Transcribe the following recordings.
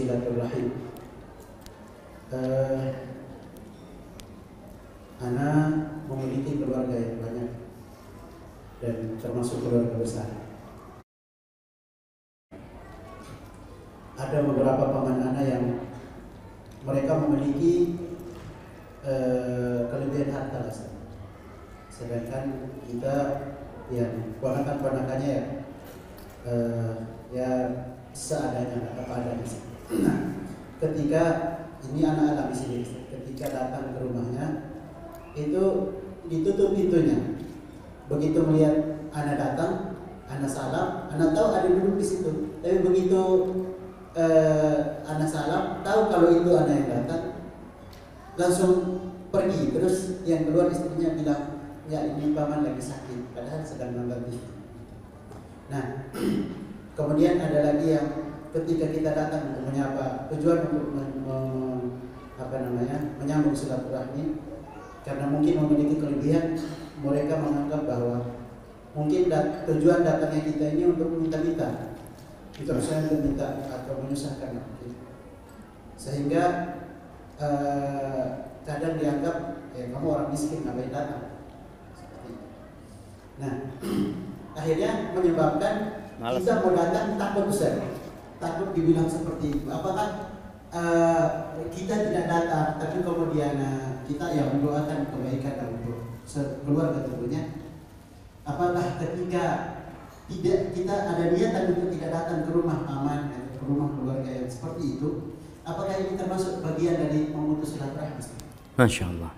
silaturahim. Ana memiliki keluarga yang banyak dan termasuk keluarga besar. Ada beberapa paman ana yang mereka memiliki kelebihan harta, sedangkan kita yang ponakan-ponakannya ya seadanya, apa adanya. Nah, ketika ini anak alami sendiri, ketika datang ke rumahnya itu ditutup pintunya. Begitu melihat anak datang, anak salam, anak tahu ada duduk di situ. Tapi begitu anak salam, tahu kalau itu anak yang datang, langsung pergi. Terus yang keluar istrinya bilang, ya ini paman lagi sakit, padahal sedang nonton TV. Nah, kemudian ada lagi yang ketika kita datang untuk menyapa, tujuan untuk menyambung silaturahmi, karena mungkin memiliki kelebihan, mereka menganggap bahwa mungkin tujuan datangnya kita ini untuk minta-minta, itu saya minta atau menyusahkan, sehingga kadang dianggap kamu orang miskin ngapain datang. Nah, akhirnya menyebabkan kita mau datang takut besar, takut dibilang seperti itu. Apakah kita tidak datang, tapi kemudian kita yang mendoakan kebaikan untuk keluarga tentunya. Apakah ketika tidak kita ada niatan untuk tidak datang ke rumah paman atau ke rumah keluarga yang seperti itu, apakah ini termasuk bagian dari memutus silaturahmi? Masya Allah.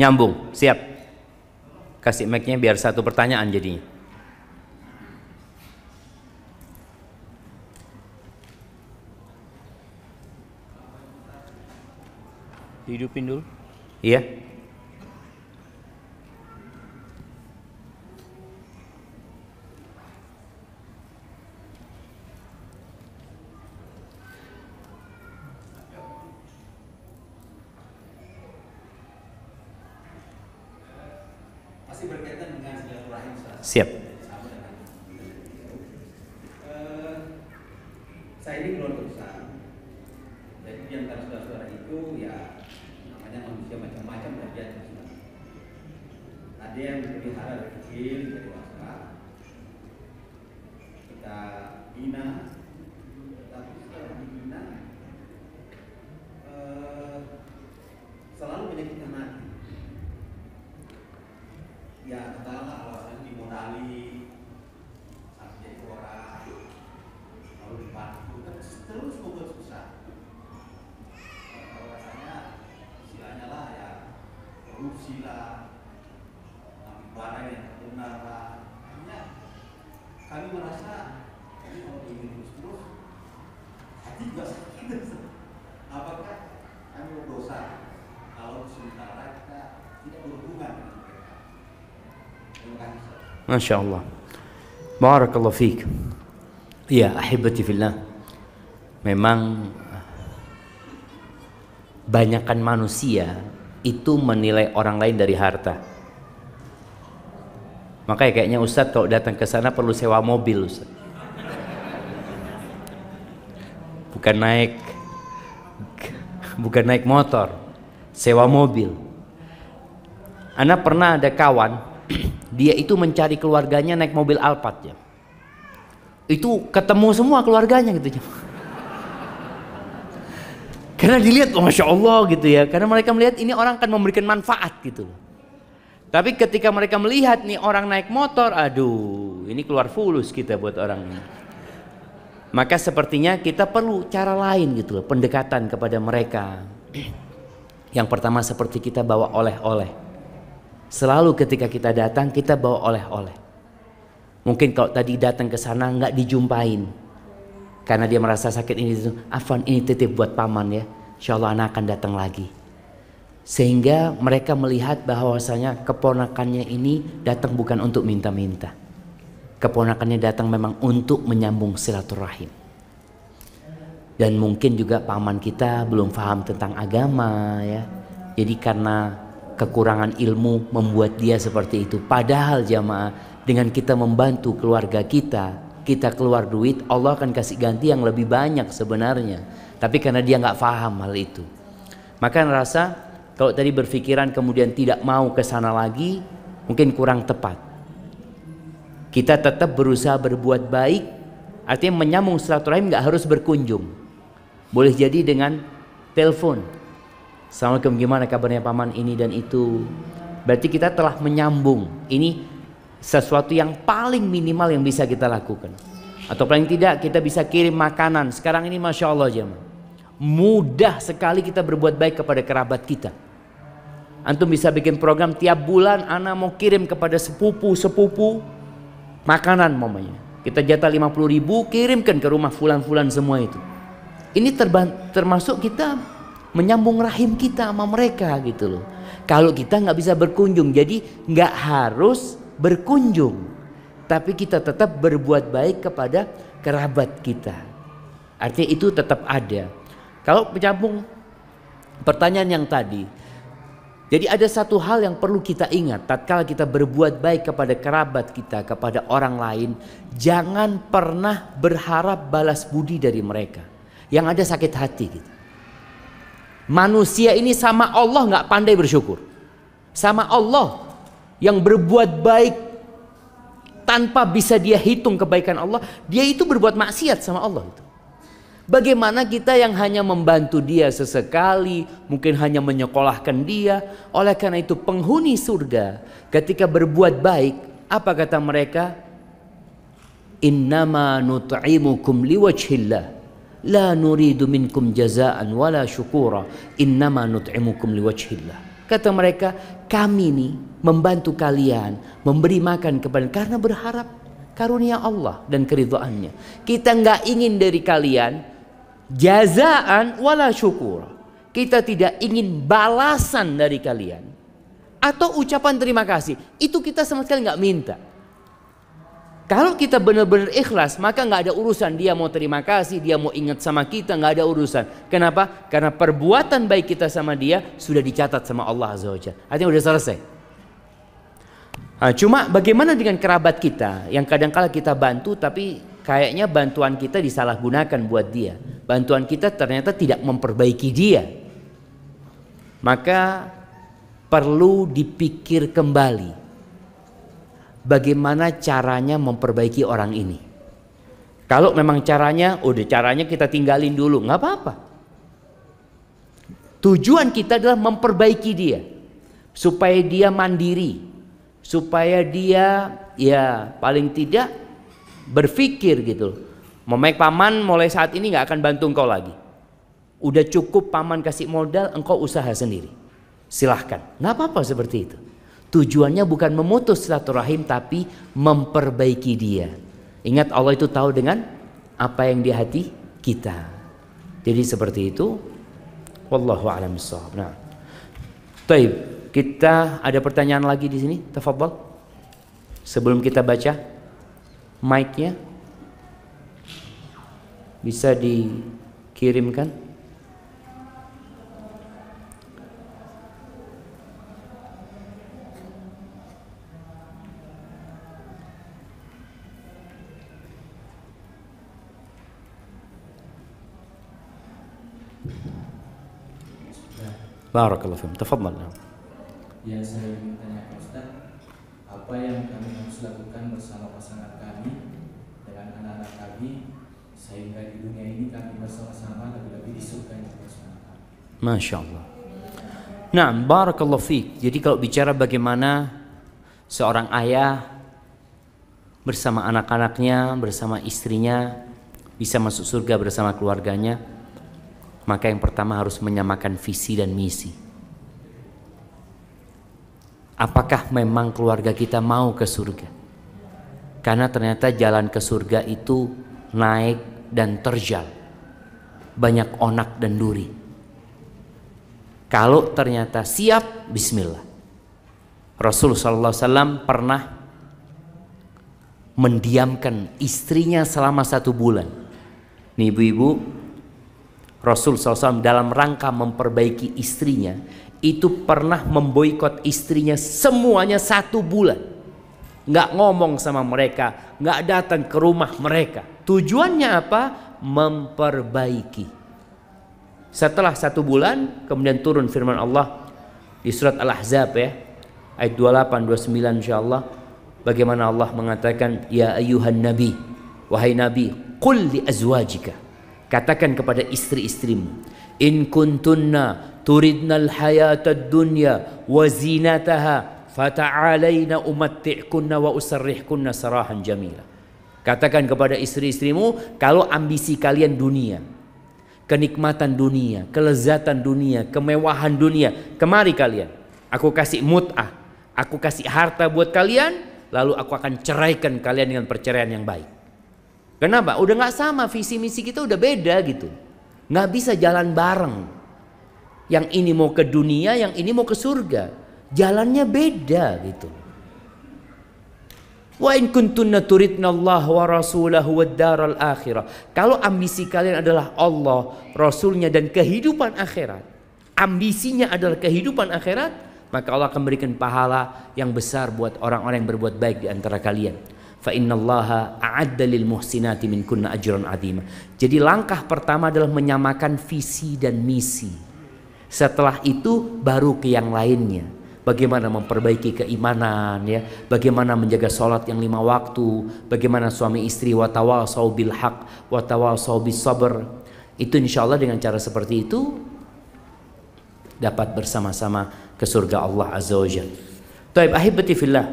Nyambung, siap. Kasih mic-nya biar satu pertanyaan jadinya. Hidupin dulu. Iya. Masih berkaitan dengan silaturahim. Siap. Saya ini keluarga besar. Jadi di antara saudara-saudara itu ya namanya manusia macam-macam dan dia ada yang dipelihara dari kecil dari dewasa. Kita bina, tapi setelah dibina selalu menyakitkan hati. Ya katakanlah alasan dimodali sampai itu orang lalu dibantu terus membuat susah. Kalau rasanya istilahnya lah ya korupsi lah, ambil barang yang benar lah. Hanya kami merasa ini kalau ingin terus hati juga sakit. Apakah kami berdosa kalau sementara kita tidak berhubungan dengan mereka? Terima kasih. Masya Allah. Barakallahu fiik. Ya ahibati fillah. Memang banyakkan manusia itu menilai orang lain dari harta. Makanya kayaknya Ustadz kalau datang ke sana perlu sewa mobil, Ustadz. Bukan naik motor, sewa mobil. Ana pernah ada kawan, dia itu mencari keluarganya naik mobil Alphard ya. Itu ketemu semua keluarganya gitu. Karena dilihat, oh, Masya Allah gitu ya. Karena mereka melihat ini orang akan memberikan manfaat gitu. Tapi ketika mereka melihat nih orang naik motor, aduh, ini keluar fulus kita buat orang ini. Maka sepertinya kita perlu cara lain gitu loh, pendekatan kepada mereka. Yang pertama seperti kita bawa oleh-oleh. Selalu ketika kita datang kita bawa oleh-oleh. Mungkin kalau tadi datang ke sana nggak dijumpain, karena dia merasa sakit ini itu, afwan ini titip buat paman ya, insya Allah anak akan datang lagi. Sehingga mereka melihat bahwasanya keponakannya ini datang bukan untuk minta-minta. Keponakannya datang memang untuk menyambung silaturahim. Dan mungkin juga paman kita belum paham tentang agama ya. Jadi karena kekurangan ilmu membuat dia seperti itu. Padahal jamaah, dengan kita membantu keluarga kita, kita keluar duit, Allah akan kasih ganti yang lebih banyak sebenarnya. Tapi karena dia nggak paham hal itu, maka ngerasa kalau tadi berpikiran kemudian tidak mau ke sana lagi, mungkin kurang tepat. Kita tetap berusaha berbuat baik, artinya menyambung silaturahim nggak harus berkunjung. Boleh jadi dengan telepon. Assalamualaikum, gimana kabarnya paman ini dan itu. Berarti kita telah menyambung. Ini sesuatu yang paling minimal yang bisa kita lakukan. Atau paling tidak kita bisa kirim makanan. Sekarang ini Masya Allah jemaah, mudah sekali kita berbuat baik kepada kerabat kita. Antum bisa bikin program tiap bulan, ana mau kirim kepada sepupu-sepupu makanan mamanya. Kita jatah 50.000, kirimkan ke rumah fulan-fulan semua itu. Ini termasuk kita menyambung rahim kita sama mereka gitu loh. Kalau kita nggak bisa berkunjung, jadi nggak harus berkunjung, tapi kita tetap berbuat baik kepada kerabat kita. Artinya itu tetap ada. Kalau menyambung pertanyaan yang tadi, jadi ada satu hal yang perlu kita ingat tatkala kita berbuat baik kepada kerabat kita, kepada orang lain, jangan pernah berharap balas budi dari mereka. Yang ada sakit hati gitu. Manusia ini sama Allah nggak pandai bersyukur. Sama Allah yang berbuat baik tanpa bisa dia hitung kebaikan Allah, dia itu berbuat maksiat sama Allah itu. Bagaimana kita yang hanya membantu dia sesekali, mungkin hanya menyekolahkan dia. Oleh karena itu penghuni surga ketika berbuat baik, apa kata mereka? Innama nut'imukum liwajhillah, la nuridu minkum jazaan wala syukura, innama nut'imukum liwajhillah. Kata mereka, kami nih membantu kalian, memberi makan kepada karena berharap karunia Allah dan keridhaannya. Kita nggak ingin dari kalian jazaan wala syukur. Kita tidak ingin balasan dari kalian atau ucapan terima kasih. Itu kita sama sekali nggak minta. Kalau kita benar-benar ikhlas, maka nggak ada urusan dia mau terima kasih, dia mau ingat sama kita, nggak ada urusan. Kenapa? Karena perbuatan baik kita sama dia sudah dicatat sama Allah Azza wa Jalla. Artinya udah selesai. Nah, cuma bagaimana dengan kerabat kita yang kadang-kala kita bantu, tapi kayaknya bantuan kita disalahgunakan buat dia. Bantuan kita ternyata tidak memperbaiki dia. Maka perlu dipikir kembali. Bagaimana caranya memperbaiki orang ini? Kalau memang caranya, udah caranya kita tinggalin dulu, nggak apa-apa. Tujuan kita adalah memperbaiki dia, supaya dia mandiri, supaya dia ya paling tidak berpikir gitu. Memek paman mulai saat ini nggak akan bantu engkau lagi. Udah cukup paman kasih modal, engkau usaha sendiri. Silahkan, nggak apa-apa seperti itu. Tujuannya bukan memutus silaturahim, tapi memperbaiki dia. Ingat Allah itu tahu dengan apa yang di hati kita. Jadi seperti itu. Wallahu a'lam bishawab. Nah, taib. Kita ada pertanyaan lagi di sini. Tafadhal. Sebelum kita baca, mic-nya bisa dikirimkan. Barakallahu fiikum. Tafadhal. Ya, saya ingin tanya Pak Ustaz, apa yang kami harus lakukan bersama pasangan kami dengan anak-anak kami sehingga di dunia ini kami bersama-sama lebih-lebih di surga yang bersama kami. Masya Allah. Nah, barakallahu fiik. Jadi kalau bicara bagaimana seorang ayah bersama anak-anaknya, bersama istrinya bisa masuk surga bersama keluarganya, maka yang pertama harus menyamakan visi dan misi. Apakah memang keluarga kita mau ke surga? Karena ternyata jalan ke surga itu naik dan terjal, banyak onak dan duri. Kalau ternyata siap, bismillah. Rasul sallallahu alaihi wasallam pernah mendiamkan istrinya selama 1 bulan. Nih ibu-ibu, Rasul SAW dalam rangka memperbaiki istrinya itu pernah memboikot istrinya semuanya 1 bulan. nggak ngomong sama mereka, nggak datang ke rumah mereka. Tujuannya apa? Memperbaiki. Setelah 1 bulan kemudian turun firman Allah di surat Al-Ahzab ya, ayat 28 29 insyaallah. Bagaimana Allah mengatakan, ya ayyuhan nabi, wahai nabi, qul li azwajika, katakan kepada istri-istrimu, in kuntunna turidnal hayatad dunya wa zinataha fata'alaina umatti'kunna wa usarrihkunna sarahan jamila. Katakan kepada istri-istrimu, kalau ambisi kalian dunia, kenikmatan dunia, kelezatan dunia, kemewahan dunia, kemari kalian, aku kasih mut'ah, aku kasih harta buat kalian, lalu aku akan ceraikan kalian dengan perceraian yang baik. Kenapa? Udah nggak sama, visi misi kita udah beda gitu. Nggak bisa jalan bareng. Yang ini mau ke dunia, yang ini mau ke surga. Jalannya beda gitu. Wa in kuntunna turidna Allah wa rasulahu wad daral akhirah. Kalau ambisi kalian adalah Allah, Rasulnya dan kehidupan akhirat, ambisinya adalah kehidupan akhirat, maka Allah akan berikan pahala yang besar buat orang-orang yang berbuat baik di antara kalian. Fa innallaha a'adda lil muhsinati minkunna ajran 'azima. Jadi langkah pertama adalah menyamakan visi dan misi. Setelah itu baru ke yang lainnya. Bagaimana memperbaiki keimanan ya, bagaimana menjaga sholat yang 5 waktu, bagaimana suami istri watawasau bil haq watawasau bis sabr. Itu insyaallah dengan cara seperti itu dapat bersama-sama ke surga Allah Azza wa Jalla. Taib ahibati fillah.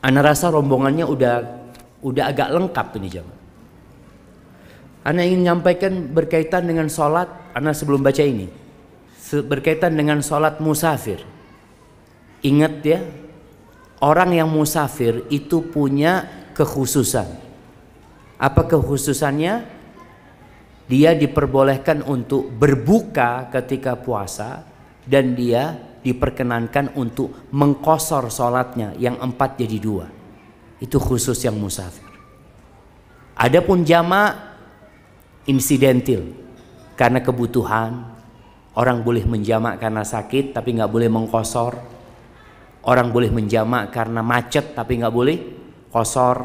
Ana rasa rombongannya udah agak lengkap ini jamaah. Ana ingin menyampaikan berkaitan dengan sholat. Ana sebelum baca ini berkaitan dengan sholat musafir. Ingat ya, orang yang musafir itu punya kekhususan. Apa kekhususannya? Dia diperbolehkan untuk berbuka ketika puasa, dan dia diperkenankan untuk mengqashar sholatnya yang 4 jadi 2. Itu khusus yang musafir. Adapun jama' insidental, karena kebutuhan. Orang boleh menjamak karena sakit tapi nggak boleh mengqashar. Orang boleh menjamak karena macet tapi nggak boleh qashar.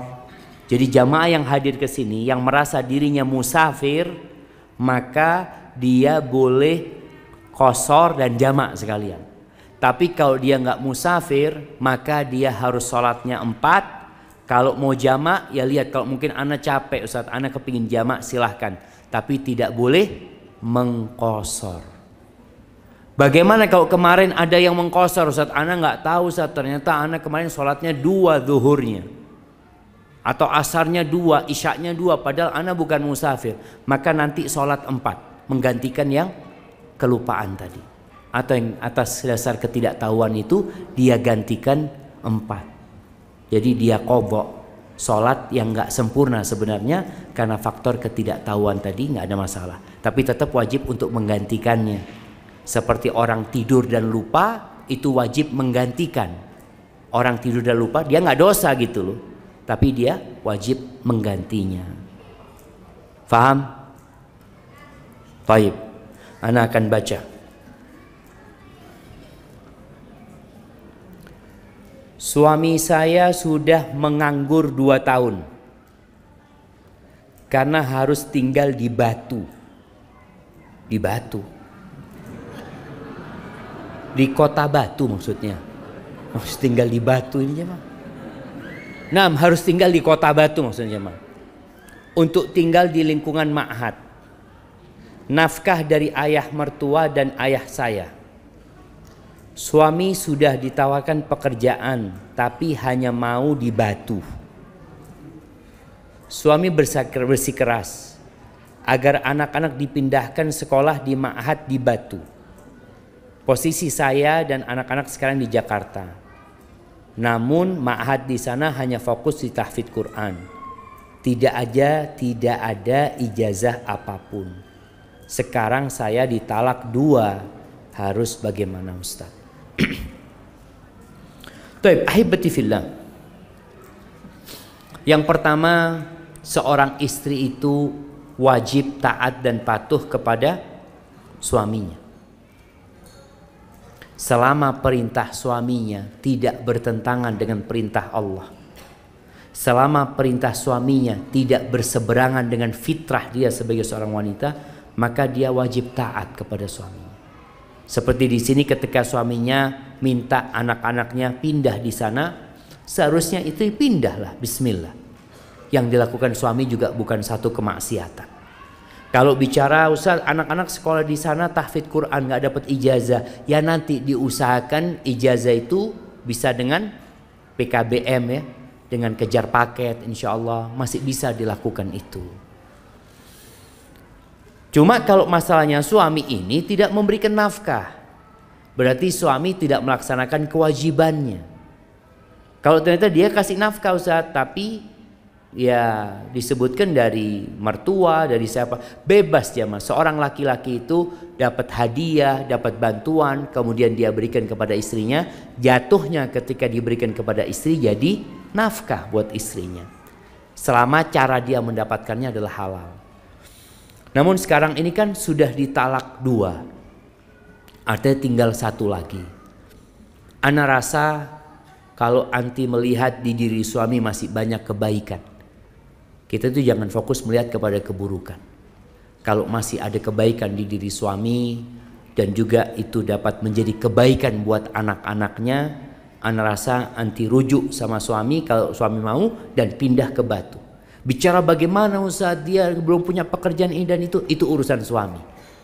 Jadi jamaah yang hadir ke sini yang merasa dirinya musafir, maka dia boleh qashar dan jamak sekalian. Tapi kalau dia nggak musafir, maka dia harus sholatnya 4. Kalau mau jamak ya lihat, kalau mungkin ana capek Ustaz, ana kepingin jamak silahkan, tapi tidak boleh mengqashar. Bagaimana kalau kemarin ada yang mengqashar Ustaz, ana nggak tahu Ustaz, ternyata ana kemarin sholatnya 2 zuhurnya, atau asarnya 2, isyaknya 2, padahal ana bukan musafir, maka nanti sholat 4 menggantikan yang kelupaan tadi, atau yang atas dasar ketidaktahuan itu dia gantikan 4. Jadi dia qadha sholat yang nggak sempurna sebenarnya karena faktor ketidaktahuan tadi, nggak ada masalah, tapi tetap wajib untuk menggantikannya. Seperti orang tidur dan lupa, itu wajib menggantikan. Orang tidur dan lupa dia nggak dosa gitu loh, tapi dia wajib menggantinya. Faham? Baik, ana akan baca. Suami saya sudah menganggur 2 tahun karena harus tinggal di Batu. Di Batu, di kota Batu maksudnya. Harus tinggal di Batu ini jemaah. Nah, harus tinggal di kota Batu maksudnya jemaah. Untuk tinggal di lingkungan ma'had. Nafkah dari ayah mertua dan ayah saya. Suami sudah ditawarkan pekerjaan tapi hanya mau di Batu. Suami bersikeras agar anak-anak dipindahkan sekolah di ma'had di Batu. Posisi saya dan anak-anak sekarang di Jakarta. Namun ma'had di sana hanya fokus di tahfidz Quran. Tidak ada ijazah apapun. Sekarang saya ditalak 2. Harus bagaimana Ustaz? Taib ahibati fillah. Yang pertama, seorang istri itu wajib taat dan patuh kepada suaminya. selama perintah suaminya tidak bertentangan dengan perintah Allah, selama perintah suaminya tidak berseberangan dengan fitrah dia sebagai seorang wanita, maka dia wajib taat kepada suaminya. Seperti di sini ketika suaminya minta anak-anaknya pindah di sana, seharusnya itu pindahlah, bismillah. Yang dilakukan suami juga bukan satu kemaksiatan. Kalau bicara Ustaz, anak-anak sekolah di sana tahfidz Quran nggak dapat ijazah, ya nanti diusahakan ijazah itu bisa dengan PKBM ya, dengan kejar paket, insya Allah masih bisa dilakukan itu. Cuma kalau masalahnya suami ini tidak memberikan nafkah, berarti suami tidak melaksanakan kewajibannya. Kalau ternyata dia kasih nafkah Ustaz, tapi ya disebutkan dari mertua, dari siapa, bebas ya Mas. Seorang laki-laki itu dapat hadiah, dapat bantuan, kemudian dia berikan kepada istrinya, jatuhnya ketika diberikan kepada istri jadi nafkah buat istrinya, selama cara dia mendapatkannya adalah halal. Namun sekarang ini kan sudah ditalak 2, artinya tinggal 1 lagi. Ana rasa kalau anti melihat di diri suami masih banyak kebaikan, kita tuh jangan fokus melihat kepada keburukan. Kalau masih ada kebaikan di diri suami dan juga itu dapat menjadi kebaikan buat anak-anaknya, ana rasa anti rujuk sama suami kalau suami mau dan pindah ke Batu. Bicara bagaimana Ustaz dia belum punya pekerjaan ini dan itu urusan suami.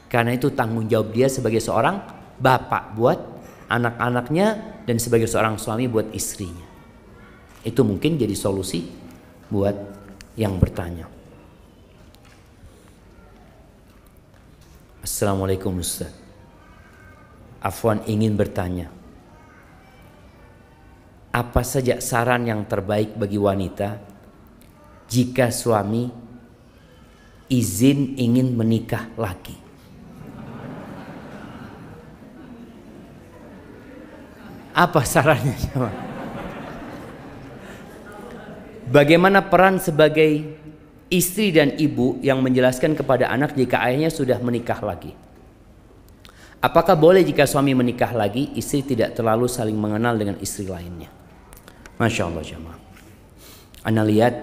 Karena itu tanggung jawab dia sebagai seorang bapak buat anak-anaknya dan sebagai seorang suami buat istrinya. Itu mungkin jadi solusi buat yang bertanya. Assalamualaikum Ustaz. Afwan ingin bertanya, apa saja saran yang terbaik bagi wanita jika suami izin ingin menikah lagi? Apa sarannya? Bagaimana peran sebagai istri dan ibu yang menjelaskan kepada anak jika ayahnya sudah menikah lagi? Apakah boleh jika suami menikah lagi, istri tidak terlalu saling mengenal dengan istri lainnya? Masya Allah jemaah. Anda lihat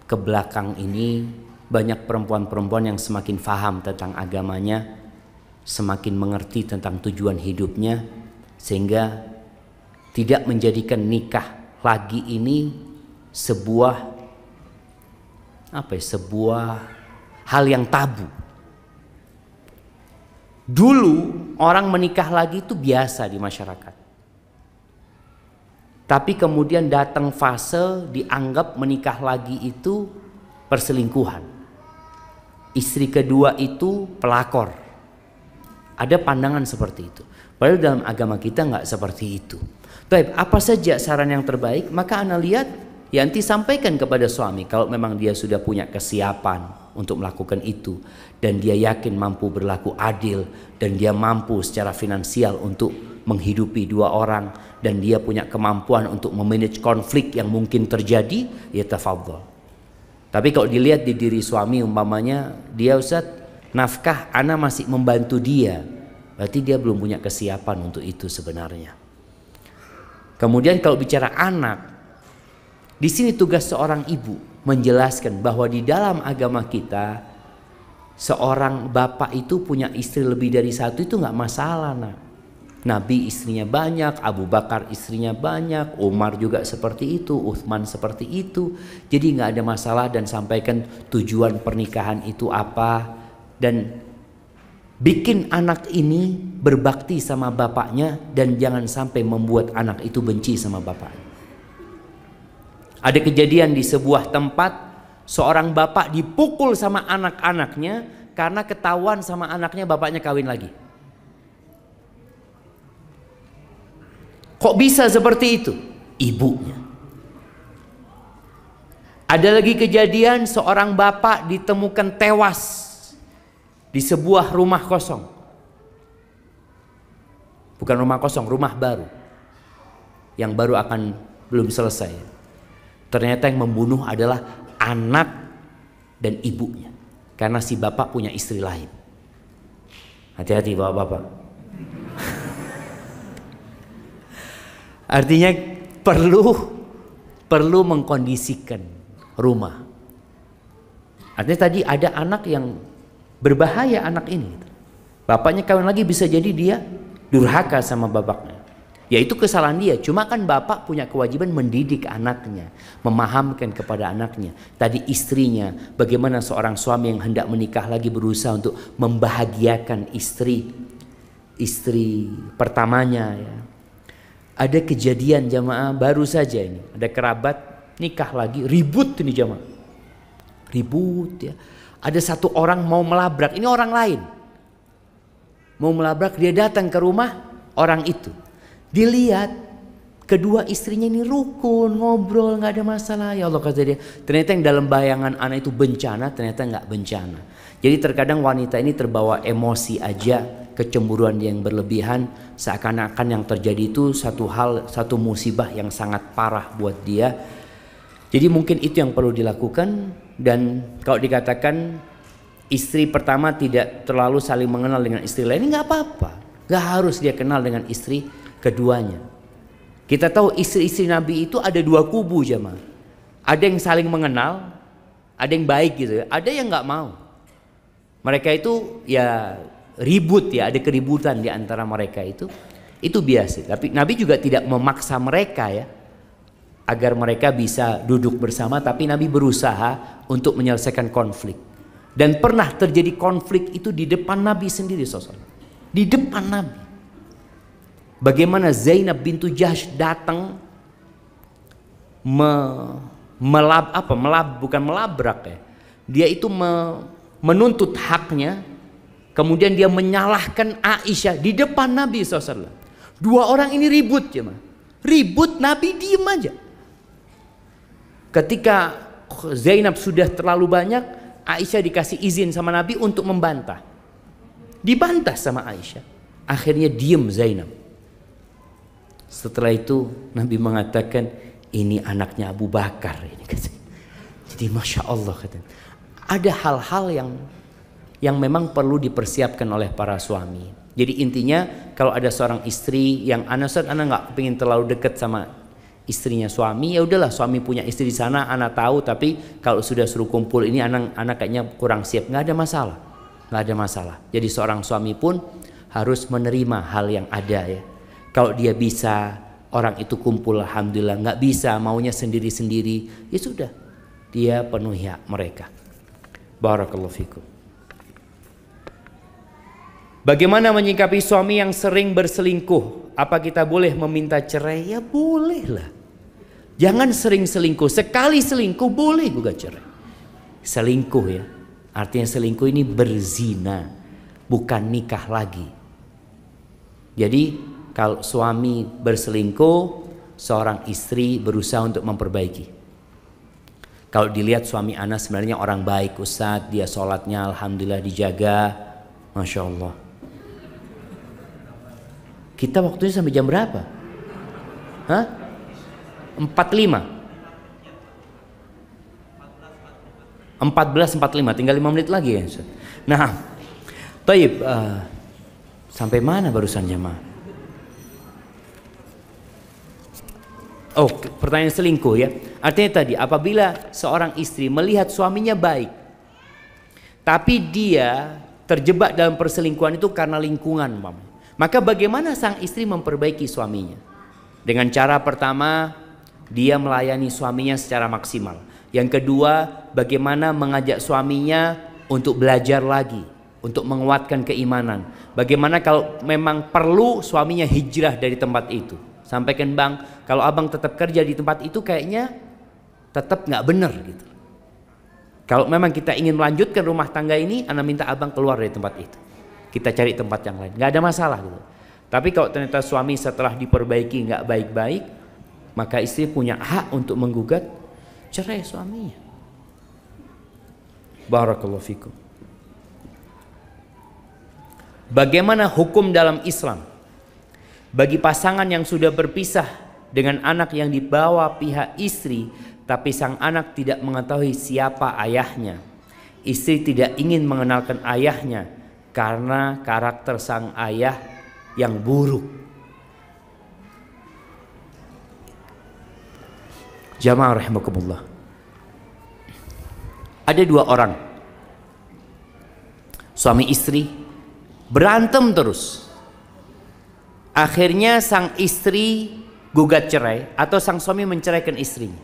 ke belakang ini banyak perempuan-perempuan yang semakin faham tentang agamanya, semakin mengerti tentang tujuan hidupnya, sehingga tidak menjadikan nikah lagi ini sebuah hal yang tabu. Dulu orang menikah lagi itu biasa di masyarakat. Tapi kemudian datang fase dianggap menikah lagi itu perselingkuhan. Istri kedua itu pelakor. Ada pandangan seperti itu. Padahal dalam agama kita nggak seperti itu. Baik, apa saja saran yang terbaik? Maka Anda lihat, Yanti sampaikan kepada suami kalau memang dia sudah punya kesiapan untuk melakukan itu dan dia yakin mampu berlaku adil dan dia mampu secara finansial untuk menghidupi 2 orang dan dia punya kemampuan untuk memanage konflik yang mungkin terjadi, ya tafadhol. Tapi kalau dilihat di diri suami umpamanya dia Ustaz nafkah ana masih membantu dia, berarti dia belum punya kesiapan untuk itu sebenarnya. Kemudian kalau bicara anak, di sini tugas seorang ibu menjelaskan bahwa di dalam agama kita seorang bapak itu punya istri lebih dari 1 itu nggak masalah. Nabi istrinya banyak, Abu Bakar istrinya banyak, Umar juga seperti itu, Utsman seperti itu. Jadi nggak ada masalah dan sampaikan tujuan pernikahan itu apa dan bikin anak ini berbakti sama bapaknya dan jangan sampai membuat anak itu benci sama bapaknya. Ada kejadian di sebuah tempat seorang bapak dipukul sama anak-anaknya karena ketahuan sama anaknya bapaknya kawin lagi. Kok bisa seperti itu? Ibunya. Ada lagi kejadian seorang bapak ditemukan tewas di sebuah rumah kosong. Bukan rumah kosong, rumah baru. Yang baru akan belum selesai. Ternyata yang membunuh adalah anak dan ibunya. Karena si bapak punya istri lain. Hati-hati bapak-bapak. Artinya perlu mengkondisikan rumah. Artinya tadi ada anak yang berbahaya, anak ini. Bapaknya kawin lagi, bisa jadi dia durhaka sama bapaknya. Ya itu kesalahan dia. Cuma kan bapak punya kewajiban mendidik anaknya, memahamkan kepada anaknya. Tadi istrinya, bagaimana seorang suami yang hendak menikah lagi berusaha untuk membahagiakan istri pertamanya ya. Ada kejadian jamaah baru saja ini, ada kerabat nikah lagi, ribut ini jamaah, ribut ya. Ada satu orang mau melabrak, ini orang lain mau melabrak, dia datang ke rumah orang itu, dilihat kedua istrinya ini rukun, ngobrol, nggak ada masalah. Ya Allah, kata dia, ternyata yang dalam bayangan anak itu bencana, ternyata nggak bencana. Jadi terkadang wanita ini terbawa emosi aja, kecemburuan yang berlebihan, seakan-akan yang terjadi itu satu musibah yang sangat parah buat dia. Jadi mungkin itu yang perlu dilakukan. Dan kalau dikatakan istri pertama tidak terlalu saling mengenal dengan istri lain, nggak apa-apa, nggak harus dia kenal dengan istri keduanya. Kita tahu istri-istri Nabi itu ada dua kubu jemaah. Ada yang saling mengenal, ada yang baik gitu ya, ada yang nggak mau. Mereka itu ya ribut ya, ada keributan di antara mereka itu biasa. Tapi Nabi juga tidak memaksa mereka ya, agar mereka bisa duduk bersama, tapi Nabi berusaha untuk menyelesaikan konflik. Dan pernah terjadi konflik itu di depan Nabi sendiri SAW. Di depan Nabi. Bagaimana Zainab bintu Jahsh datang bukan melabrak ya. Dia itu menuntut haknya, kemudian dia menyalahkan Aisyah di depan Nabi SAW. Dua orang ini ribut ya, ribut, Nabi diem aja. Ketika Zainab sudah terlalu banyak, Aisyah dikasih izin sama Nabi untuk membantah. Dibantah sama Aisyah. Akhirnya diem Zainab. Setelah itu Nabi mengatakan, ini anaknya Abu Bakar ini. Jadi Masya Allah katanya. Ada hal-hal yang memang perlu dipersiapkan oleh para suami. Jadi intinya kalau ada seorang istri yang anak nggak pengen terlalu dekat sama istrinya suami, ya udahlah, suami punya istri di sana, anak tahu, tapi kalau sudah suruh kumpul ini anak kayaknya kurang siap, nggak ada masalah, nggak ada masalah. Jadi seorang suami pun harus menerima hal yang ada ya. Kalau dia bisa orang itu kumpul, alhamdulillah. Nggak bisa, maunya sendiri-sendiri, ya sudah, dia penuhi hak mereka. Barakallahu fikum. Bagaimana menyikapi suami yang sering berselingkuh? Apa kita boleh meminta cerai? Ya boleh lah. Jangan sering selingkuh. Sekali selingkuh boleh juga cerai. Selingkuh ya, artinya selingkuh ini berzina, bukan nikah lagi. Jadi kalau suami berselingkuh, seorang istri berusaha untuk memperbaiki. Kalau dilihat suami Anas sebenarnya orang baik, Ustadz, dia sholatnya alhamdulillah dijaga, Masya Allah. Kita waktunya sampai jam berapa? Hah? 14.45, tinggal 5 menit lagi ya. Nah, Taib, sampai mana barusan jemaah? Oh, pertanyaan selingkuh ya. Artinya tadi, apabila seorang istri melihat suaminya baik, tapi dia terjebak dalam perselingkuhan itu karena lingkungan, maka bagaimana sang istri memperbaiki suaminya? Dengan cara pertama, dia melayani suaminya secara maksimal. Yang kedua, bagaimana mengajak suaminya untuk belajar lagi, untuk menguatkan keimanan. Bagaimana kalau memang perlu suaminya hijrah dari tempat itu. Sampaikan, bang, kalau abang tetap kerja di tempat itu kayaknya tetap nggak benar gitu. Kalau memang kita ingin melanjutkan rumah tangga ini, ana minta abang keluar dari tempat itu. Kita cari tempat yang lain, nggak ada masalah gitu. Tapi kalau ternyata suami setelah diperbaiki nggak baik-baik, maka istri punya hak untuk menggugat cerai suaminya. Barakallahu fikum. Bagaimana hukum dalam Islam bagi pasangan yang sudah berpisah dengan anak yang dibawa pihak istri, tapi sang anak tidak mengetahui siapa ayahnya? Istri tidak ingin mengenalkan ayahnya karena karakter sang ayah yang buruk. Jamaah rahimakumullah. Ada dua orang suami istri berantem terus. Akhirnya sang istri gugat cerai atau sang suami menceraikan istrinya.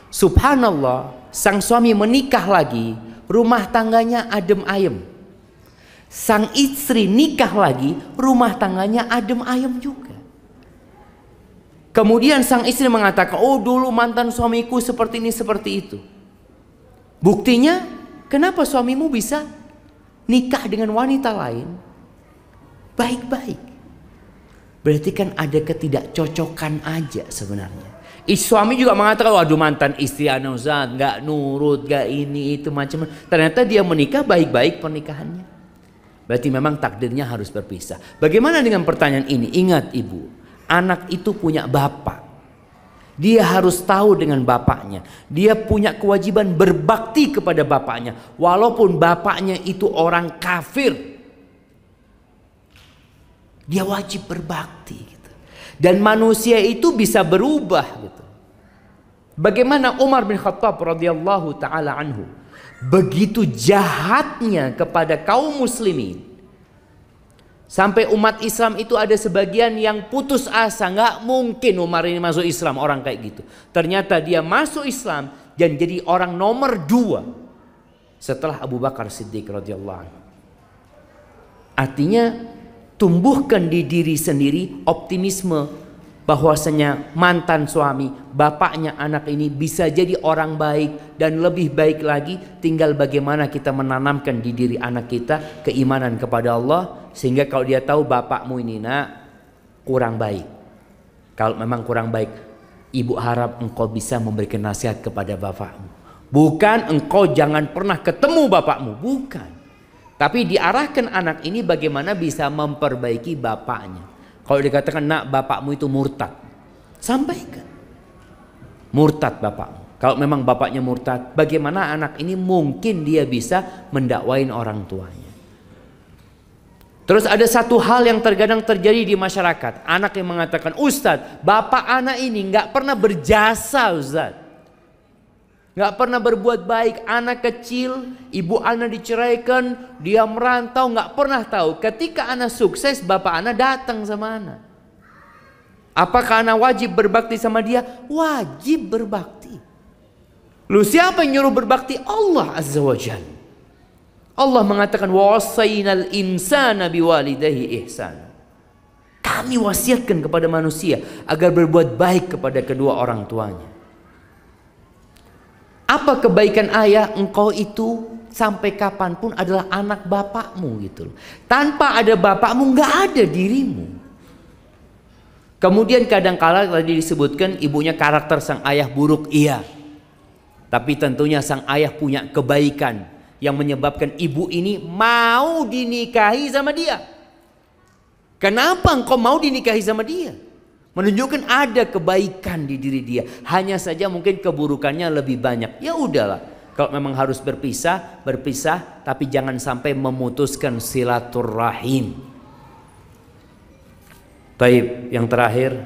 Subhanallah, sang suami menikah lagi, rumah tangganya adem ayem. Sang istri nikah lagi, rumah tangganya adem ayem juga. Kemudian sang istri mengatakan, oh dulu mantan suamiku seperti ini seperti itu. Buktinya, kenapa suamimu bisa nikah dengan wanita lain baik-baik? Berarti kan ada ketidakcocokan aja sebenarnya. Suami juga mengatakan, waduh mantan istri ana Ustaz, nggak nurut, nggak ini itu macam. Ternyata dia menikah baik-baik pernikahannya. Berarti memang takdirnya harus berpisah. Bagaimana dengan pertanyaan ini? Ingat ibu, anak itu punya bapak. Dia harus tahu dengan bapaknya. Dia punya kewajiban berbakti kepada bapaknya. Walaupun bapaknya itu orang kafir, dia wajib berbakti gitu. Dan manusia itu bisa berubah gitu. Bagaimana Umar bin Khattab radhiyallahu taala anhu begitu jahatnya kepada kaum muslimin, sampai umat Islam itu ada sebagian yang putus asa, nggak mungkin Umar ini masuk Islam, orang kayak gitu. Ternyata dia masuk Islam dan jadi orang nomor 2 setelah Abu Bakar Siddiq radhiyallahu anhu. Artinya tumbuhkan di diri sendiri optimisme bahwasanya mantan suami, bapaknya anak ini bisa jadi orang baik dan lebih baik lagi. Tinggal bagaimana kita menanamkan di diri anak kita keimanan kepada Allah, sehingga kalau dia tahu bapakmu ini nak kurang baik, kalau memang kurang baik, ibu harap engkau bisa memberikan nasihat kepada bapakmu. Bukan engkau jangan pernah ketemu bapakmu, bukan. Tapi diarahkan anak ini bagaimana bisa memperbaiki bapaknya. Kalau dikatakan nak bapakmu itu murtad, sampaikan murtad bapakmu. Kalau memang bapaknya murtad, bagaimana anak ini mungkin dia bisa mendakwain orang tuanya. Terus ada satu hal yang terkadang terjadi di masyarakat. Anak yang mengatakan, Ustadz, bapak anak ini nggak pernah berjasa Ustadz, nggak pernah berbuat baik. Anak kecil, ibu anak diceraikan, dia merantau, nggak pernah tahu. Ketika anak sukses, bapak anak datang sama anak. Apakah anak wajib berbakti sama dia? Wajib berbakti. Lu siapa yang nyuruh berbakti? Allah Azza wa Jalla. Allah mengatakan, wasainal insana biwalidayhi ihsana. Kami wasiatkan kepada manusia agar berbuat baik kepada kedua orang tuanya. Apa kebaikan ayah? Engkau itu sampai kapanpun adalah anak bapakmu gitu. Tanpa ada bapakmu nggak ada dirimu. Kemudian kadang-kala tadi disebutkan ibunya karakter sang ayah buruk, iya. Tapi tentunya sang ayah punya kebaikan yang menyebabkan ibu ini mau dinikahi sama dia. Kenapa engkau mau dinikahi sama dia? Menunjukkan ada kebaikan di diri dia. Hanya saja mungkin keburukannya lebih banyak. Ya udahlah, kalau memang harus berpisah, berpisah, tapi jangan sampai memutuskan silaturahim. Baik, yang terakhir,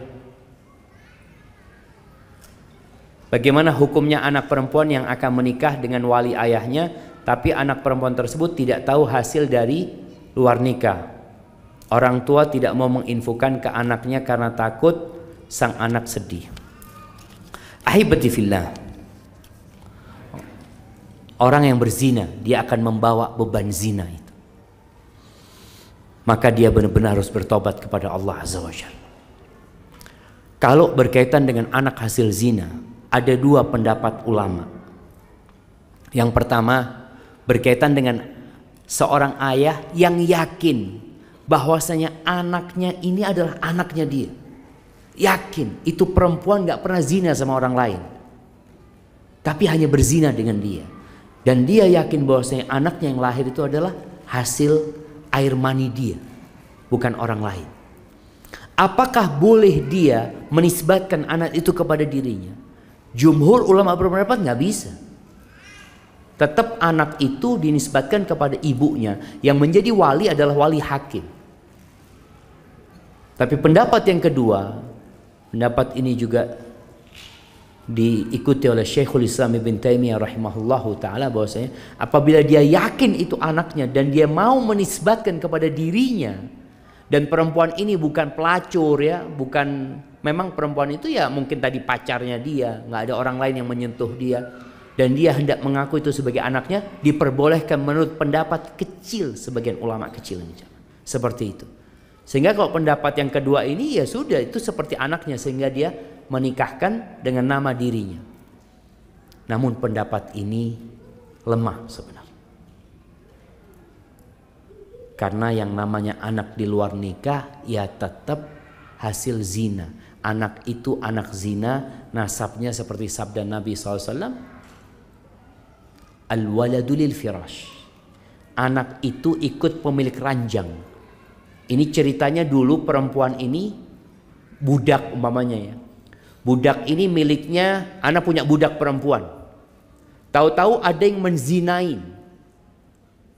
bagaimana hukumnya anak perempuan yang akan menikah dengan wali ayahnya, tapi anak perempuan tersebut tidak tahu hasil dari luar nikah. Orang tua tidak mau menginfokan ke anaknya karena takut sang anak sedih. Ahibati fillah, orang yang berzina dia akan membawa beban zina itu. Maka dia benar-benar harus bertobat kepada Allah Azza wa Jalla. Kalau berkaitan dengan anak hasil zina, ada dua pendapat ulama. Yang pertama berkaitan dengan seorang ayah yang yakin bahwasanya anaknya ini adalah anaknya dia. Yakin itu perempuan gak pernah zina sama orang lain, tapi hanya berzina dengan dia. Dan dia yakin bahwasanya anaknya yang lahir itu adalah hasil air mani dia, bukan orang lain. Apakah boleh dia menisbatkan anak itu kepada dirinya? Jumhur ulama berpendapat gak bisa. Tetap anak itu dinisbatkan kepada ibunya, yang menjadi wali adalah wali hakim. Tapi pendapat yang kedua, pendapat ini juga diikuti oleh Syekhul Islam Ibn Taimiyah rahimahullahu taala, bahwasanya apabila dia yakin itu anaknya dan dia mau menisbatkan kepada dirinya, dan perempuan ini bukan pelacur ya, bukan, memang perempuan itu ya mungkin tadi pacarnya dia, nggak ada orang lain yang menyentuh dia, dan dia hendak mengaku itu sebagai anaknya, diperbolehkan menurut pendapat kecil sebagian ulama kecil seperti itu. Sehingga kalau pendapat yang kedua ini ya sudah, itu seperti anaknya, sehingga dia menikahkan dengan nama dirinya. Namun pendapat ini lemah sebenarnya. Karena yang namanya anak di luar nikah ya tetap hasil zina. Anak itu anak zina, nasabnya seperti sabda Nabi SAW, al-waladu lil firash. Anak itu ikut pemilik ranjang. Ini ceritanya dulu perempuan ini budak umpamanya ya. Budak ini miliknya, anak punya budak perempuan. Tahu-tahu ada yang menzinain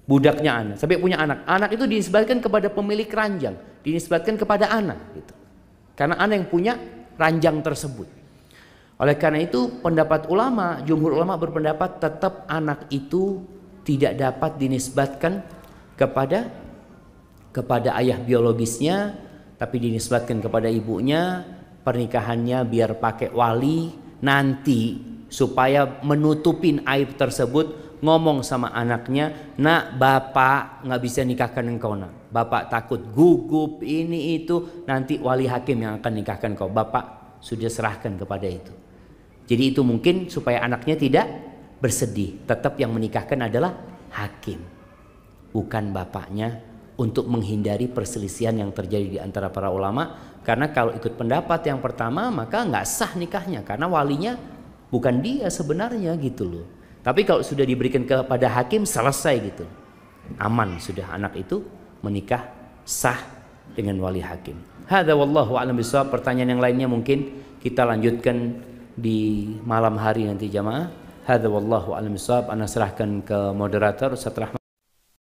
budaknya anak, sampai punya anak. Anak itu dinisbatkan kepada pemilik ranjang, dinisbatkan kepada anak gitu. Karena anak yang punya ranjang tersebut. Oleh karena itu pendapat ulama, jumhur ulama berpendapat tetap anak itu tidak dapat dinisbatkan kepada ayah biologisnya, tapi dinisbatkan kepada ibunya. Pernikahannya biar pakai wali nanti, supaya menutupin aib tersebut, ngomong sama anaknya, nak, bapak nggak bisa nikahkan engkau, nak, bapak takut gugup ini itu, nanti wali hakim yang akan nikahkan kau, bapak sudah serahkan kepada itu. Jadi itu mungkin supaya anaknya tidak bersedih, tetap yang menikahkan adalah hakim, bukan bapaknya, untuk menghindari perselisihan yang terjadi di antara para ulama. Karena kalau ikut pendapat yang pertama maka nggak sah nikahnya, karena walinya bukan dia sebenarnya gitu loh. Tapi kalau sudah diberikan kepada hakim, selesai gitu, aman sudah, anak itu menikah sah dengan wali hakim. Hadza wallahu a'lam bishawab. Pertanyaan yang lainnya mungkin kita lanjutkan di malam hari nanti jamaah. Hadza wallahu a'lam bishawab. Ana serahkan ke moderator Ustaz Rahmat.